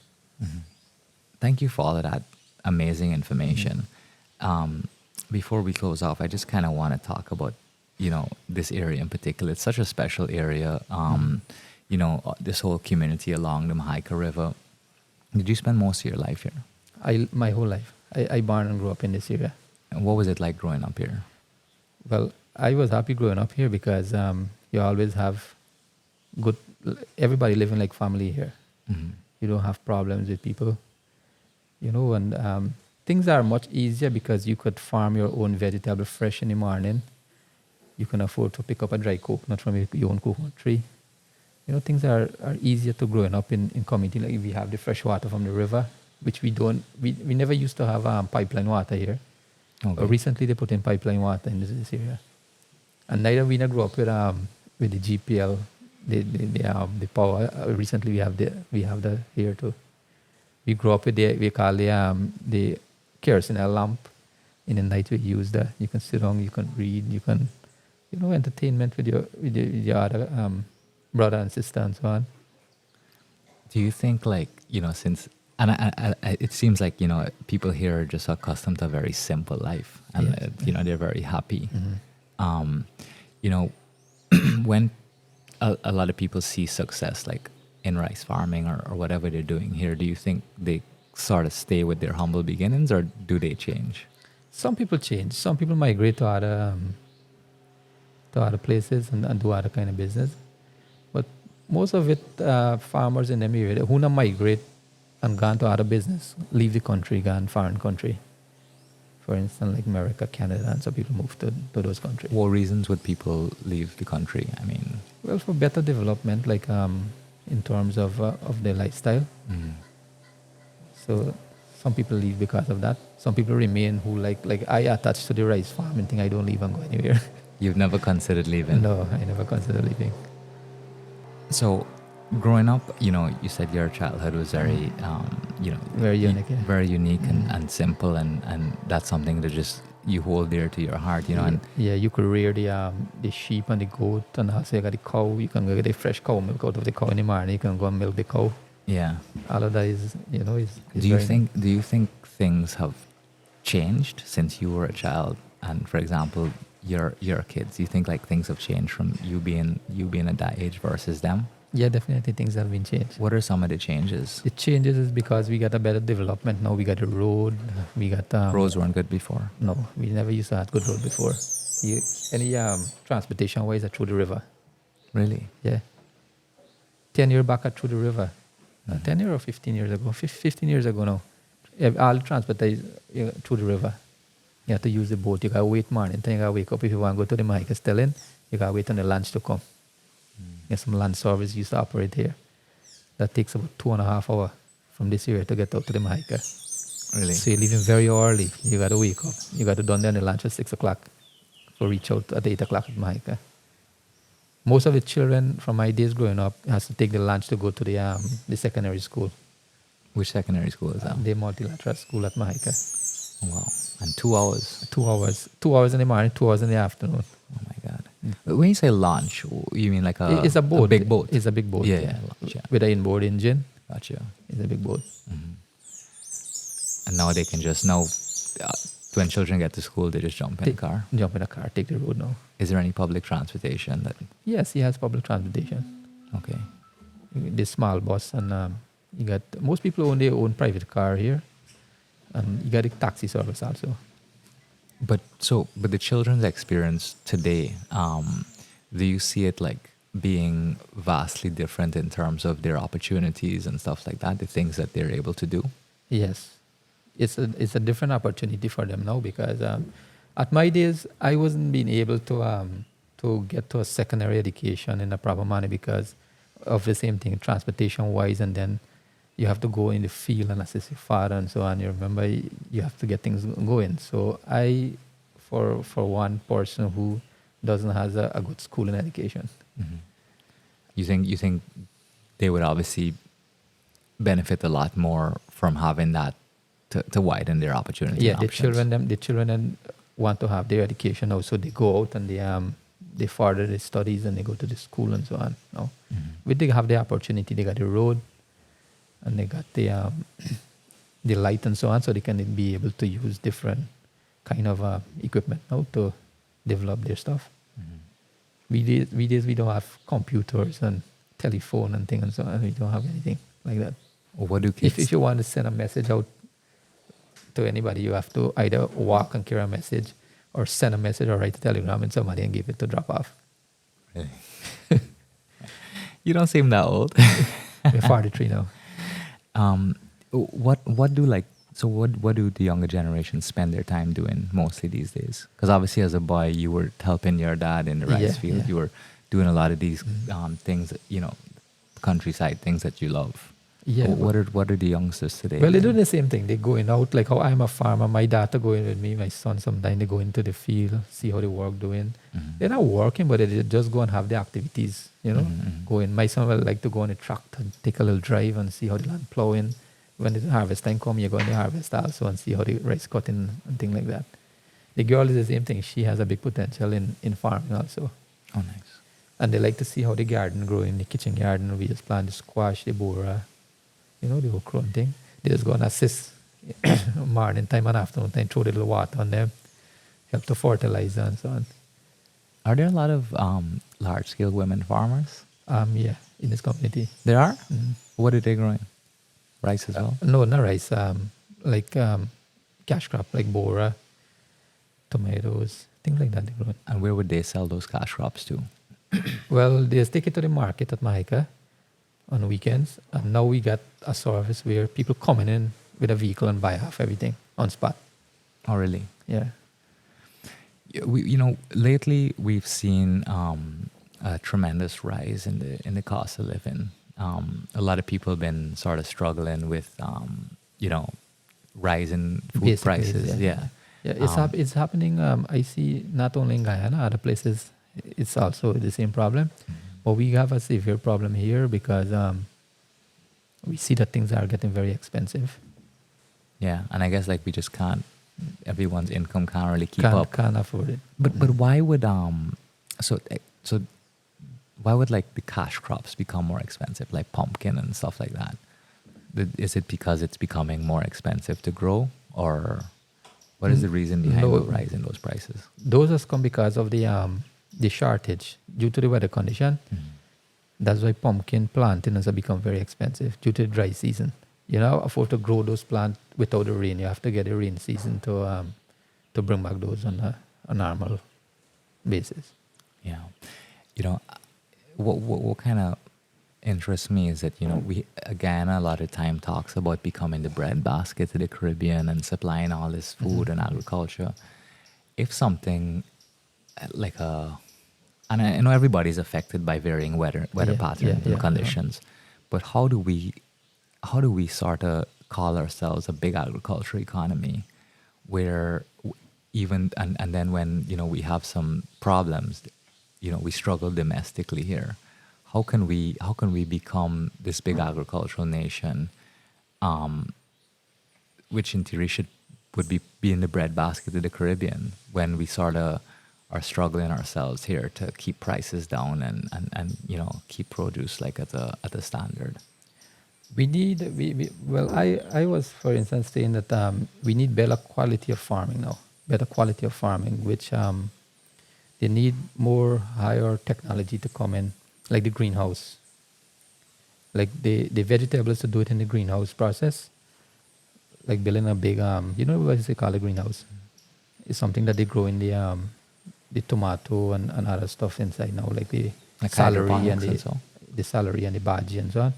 Thank you for all of that amazing information. Before we close off, I just kind of want to talk about, this area in particular. It's such a special area. This whole community along the Mahaica River. Did you spend most of your life here? My whole life. I born and grew up in this area. And what was it like growing up here? Well, I was happy growing up here because you always have everybody living like family here. You don't have problems with people, and things are much easier because you could farm your own vegetable fresh in the morning. You can afford to pick up a dry coconut from your own coconut tree. Things are easier to growing up in community. Like we have the fresh water from the river, which we never used to have pipeline water here. Okay. Recently they put in pipeline water in this area. And neither we grew up with the GPL, the power. Recently we have the here too. We grew up with we call the kerosene lamp. In the night we use that. You can sit down, you can read, you can, entertainment with your other brother and sister and so on. Do you think, like, since, and it seems like, people here are just accustomed to a very simple life, and, Yes. they're very happy. Mm-hmm. When a lot of people see success, like in rice farming or whatever they're doing here, do you think they sort of stay with their humble beginnings, or do they change? Some people change. Some people migrate to other places and do other kind of business. But most of it, farmers in them area who not migrate and gone to other business, leave the country, gone foreign country. For instance, like America, Canada, and some people move to those countries. What reasons would people leave the country? I mean, Well, for better development, like in terms of their lifestyle. So some people leave because of that. Some people remain who like I attached to the rice farming thing. I don't leave and go anywhere. you've never considered leaving. No, I never considered leaving. So, growing up, you said your childhood was very, Very unique, yeah. very unique and simple, and that's something that just you hold dear to your heart, and Yeah, you could rear the sheep and the goat, and also you got the cow. You can go get the fresh cow milk out of the cow in the morning. You can go and milk the cow. yeah. All of that is Do you think things have changed since you were a child, and for example, your kids? Do you think like things have changed from you being at that age versus them? Yeah, definitely things have been changed. What are some of the changes? The changes is because we got a better development now. We got a road. We got Roads weren't good before. No, we never used to have good road before. Any transportation wise are through the river. Really? Yeah. 10 years back through the river. 10 years or 15 years ago. 15 years ago now. All transport is through the river. You have to use the boat. You got to wait morning. Then you got to wake up. If you want to go to the Mahaica Stelling, you got to wait on the lunch to come. There's some land service used to operate here. That takes about 2.5 hours from this area to get out to the Mahaica. Really? So you're leaving very early. You got to wake up. You got to done there on the lunch at 6 o'clock to reach out at 8 o'clock at Mahaica. Most of the children from my days growing up has to take the lunch to go to the secondary school. Which secondary school is that? The multilateral school at Mahaica. Oh, wow. And 2 hours. 2 hours. 2 hours in the morning, 2 hours in the afternoon. Oh my God. When you say launch, you mean like It's a boat. a big boat? It's a big boat. Yeah, yeah, launch, yeah. With an inboard engine. Gotcha. It's a big boat. And now they can just when children get to school, they just jump in a car. Jump in a car, take the road now. Is there any public transportation that? Yes, he has public transportation. Okay. The small bus, and you got most people own their own private car here, and you got the taxi service also. But the children's experience today, do you see it like being vastly different in terms of their opportunities and stuff like that, the things that they're able to do? Yes, it's a different opportunity for them now because at my days I wasn't being able to get to a secondary education in a proper manner because of the same thing, transportation wise, and then you have to go in the field and assist your father and so on. You remember you have to get things going. So for one person who doesn't have a good school and education. You think they would obviously benefit a lot more from having that to widen their opportunity. Yeah, and the options. children then want to have their education now, so they go out and they further their studies and they go to the school and so on. No, but they have the opportunity. They got the road, and they got the light and so on, so they can be able to use different kind of equipment now to develop their stuff. We don't have computers and telephone and things and so on. We don't have anything like that. What do kids? If you want to send a message out to anybody, you have to either walk and carry a message or send a message or write a telegram and somebody and give it to drop off. Really? You don't seem that old. We're 43 now. What do the younger generation spend their time doing mostly these days? Because obviously, as a boy, you were helping your dad in the rice field. Yeah. You were doing a lot of these things, countryside things that you love. Yeah. What are the youngsters today? Well, they're doing? doing the same thing. They're going out, like how I'm a farmer. My daughter going with me, my son sometimes they go into the field, see how the work doing. They're not working, but they just go and have the activities, Going. My son will like to go on a tractor and take a little drive and see how the land plowing, when the harvest time come, you go in the harvest also and see how the rice cutting and things like that. The girl is the same thing. She has a big potential in farming also. Oh, nice. And they like to see how the garden grow in the kitchen garden. We just plant the squash, the bora, the okra and thing. They just go and assist morning time and afternoon time, throw a little water on them, help to fertilize and so on. Are there a lot of large-scale women farmers? Yeah, in this community. There are? Mm. What are they growing? Rice as well? No, not rice. Like cash crop, like bora, tomatoes, things like that they grow. And where would they sell those cash crops to? Well, they just take it to the market at Mahaica on weekends. And now we got a service where people coming in with a vehicle and buy half everything on spot. Oh, really? Yeah. Lately we've seen a tremendous rise in the cost of living. A lot of people have been sort of struggling with, rising food Basic prices. needs, Yeah. Yeah, it's happening. I see not only in Guyana, other places, it's also the same problem. But we have a severe problem here because we see that things are getting very expensive. Yeah, and I guess we just can't. Everyone's income can't really keep up. Can't afford it. But why would so why would the cash crops become more expensive, like pumpkin and stuff like that? Is it because it's becoming more expensive to grow, or what is the reason behind the rise in those prices? Those has come because of the shortage due to the weather condition. Mm-hmm. That's why pumpkin planting has become very expensive due to the dry season. Afford to grow those plants without the rain. You have to get the rain season to bring back those on a normal basis. Yeah, what kind of interests me is that we Guyana a lot of time talks about becoming the breadbasket of the Caribbean and supplying all this food and agriculture. If something and I know everybody's affected by varying weather patterns and conditions, but how do we sort of call ourselves a big agriculture economy where even and then when we have some problems, we struggle domestically here. How can we become this big agricultural nation, which in theory would be in the breadbasket of the Caribbean, when we sort of are struggling ourselves here to keep prices down and keep produce at a standard? I was, for instance, saying that we need better quality of farming now. Better quality of farming, which they need more higher technology to come in, like the greenhouse. Like the vegetables to do it in the greenhouse process, like building a big what is it called, a greenhouse? It's something that they grow in the tomato and other stuff inside now, like the celery and the celery and the bhaji and so on.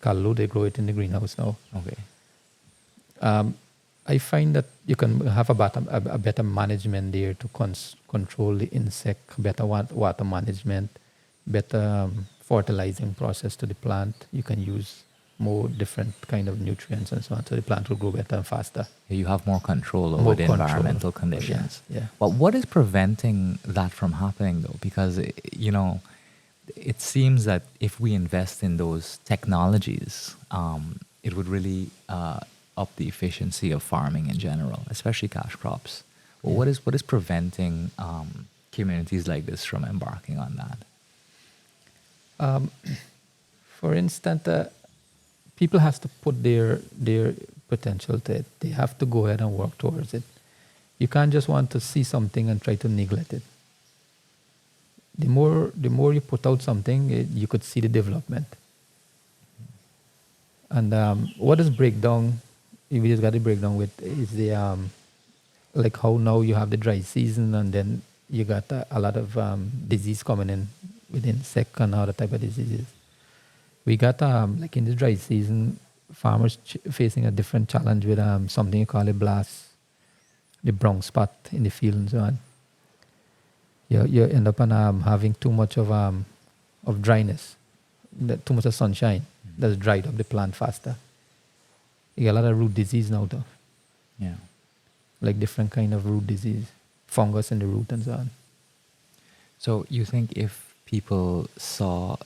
Kalu, they grow it in the greenhouse now. Okay. I find that you can have a better management there to control the insect, better water management, better fertilizing process to the plant. You can use more different kind of nutrients and so on, so the plant will grow better and faster. You have more control over the environmental conditions. Yeah. But what is preventing that from happening, though? Because, it seems that if we invest in those technologies, it would really up the efficiency of farming in general, especially cash crops. Well, what is preventing communities like this from embarking on that? For instance, people have to put their potential to it. They have to go ahead and work towards it. You can't just want to see something and try to neglect it. The more you put out something, you could see the development. And what is breakdown? We just got to break down with is the like how now you have the dry season and then you got a lot of disease coming in with insect and other type of diseases. We got like in the dry season, farmers facing a different challenge with something you call a blast, the brown spot in the field and so on. You end up having too much of dryness, too much of sunshine. That's dried up the plant faster. You get a lot of root disease now, though. Yeah. Like different kind of root disease, fungus in the root and so on. So you think if people saw,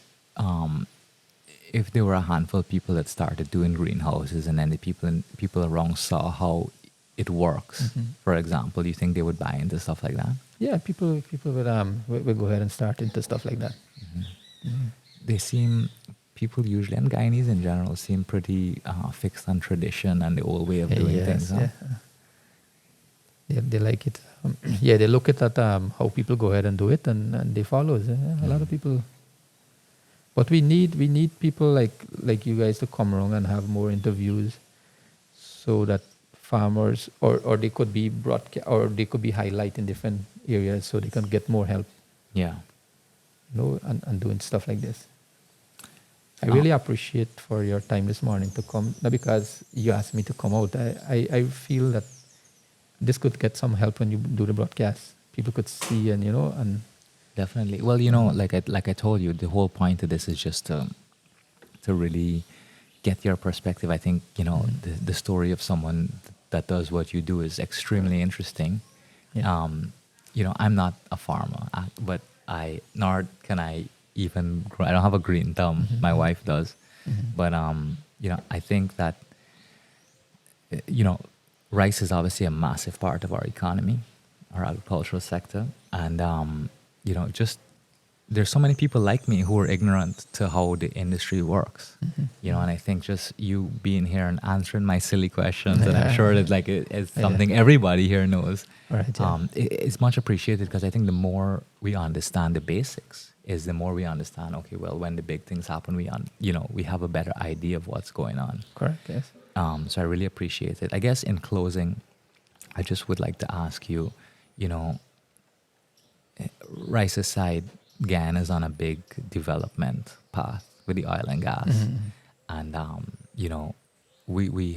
if there were a handful of people that started doing greenhouses, and then the people around saw how it works, for example, do you think they would buy into stuff like that? Yeah, people would go ahead and start into stuff like that. They seem, people usually, and Guyanese in general, seem pretty fixed on tradition and the old way of doing things. Huh? Yeah, they like it. Yeah, they look at that, how people go ahead and do it, and they follow. A lot of people. But we need people like you guys to come around and have more interviews, so that farmers or they could be or they could be highlighted in different areas, so they can get more help. Yeah. And doing stuff like this. I really appreciate for your time this morning to come, not because you asked me to come out. I feel that this could get some help when you do the broadcast. People could see and Definitely. Well, like I told you, the whole point of this is just to really get your perspective. I think, the story of someone that does what you do is extremely interesting. Yeah. I'm not a farmer, but nor can I even grow. I don't have a green thumb. My wife does. But, I think that, rice is obviously a massive part of our economy, our agricultural sector. And, just there's so many people like me who are ignorant to how the industry works, and I think just you being here and answering my silly questions, and I'm sure that it's something everybody here knows. Right, yeah. It's much appreciated, because I think the more we understand the basics is the more we understand, okay, well, when the big things happen, we have a better idea of what's going on. Correct, yes. So I really appreciate it. I guess in closing, I just would like to ask you, rice aside, Guyana is on a big development path with the oil and gas. And, we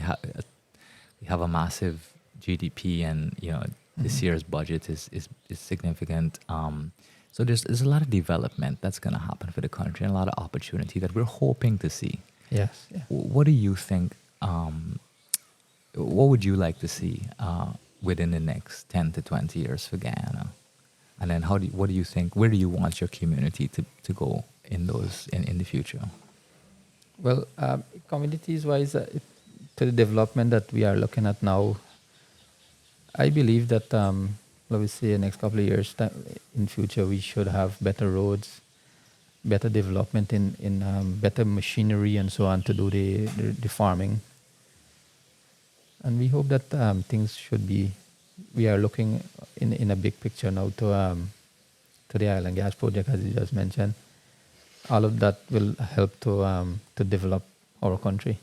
have a massive GDP, and, this year's budget is significant. So there's a lot of development that's going to happen for the country, and a lot of opportunity that we're hoping to see. Yes. Yeah. What do you think, what would you like to see within the next 10 to 20 years for Guyana? And then what do you think, where do you want your community to go in the future? Well, communities-wise, to the development that we are looking at now, I believe that, let me say, in the next couple of years, in future, we should have better roads, better development in better machinery and so on to do the farming. And we hope that things should be. We are looking in a big picture now to the oil and gas project, as you just mentioned. All of that will help to develop our country.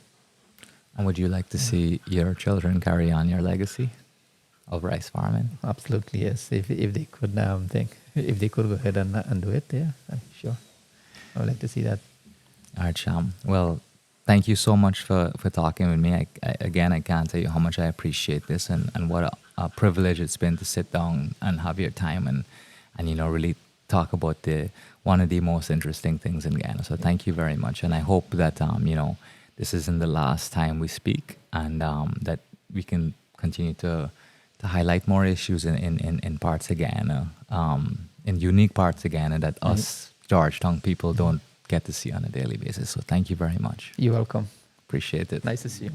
And would you like to see your children carry on your legacy of rice farming? Absolutely, yes. If they could if they could go ahead and do it, yeah, sure. I would like to see that. All right, Sham. Well, thank you so much for talking with me. I can't tell you how much I appreciate this, and what a privilege it's been to sit down and have your time and really talk about one of the most interesting things in Guyana. So thank you very much, and I hope that this isn't the last time we speak, and that we can continue to highlight more issues in parts of Guyana, in unique parts of Guyana that us Georgetown people don't get to see on a daily basis. So thank you very much. You're welcome. Appreciate it. Nice to see you.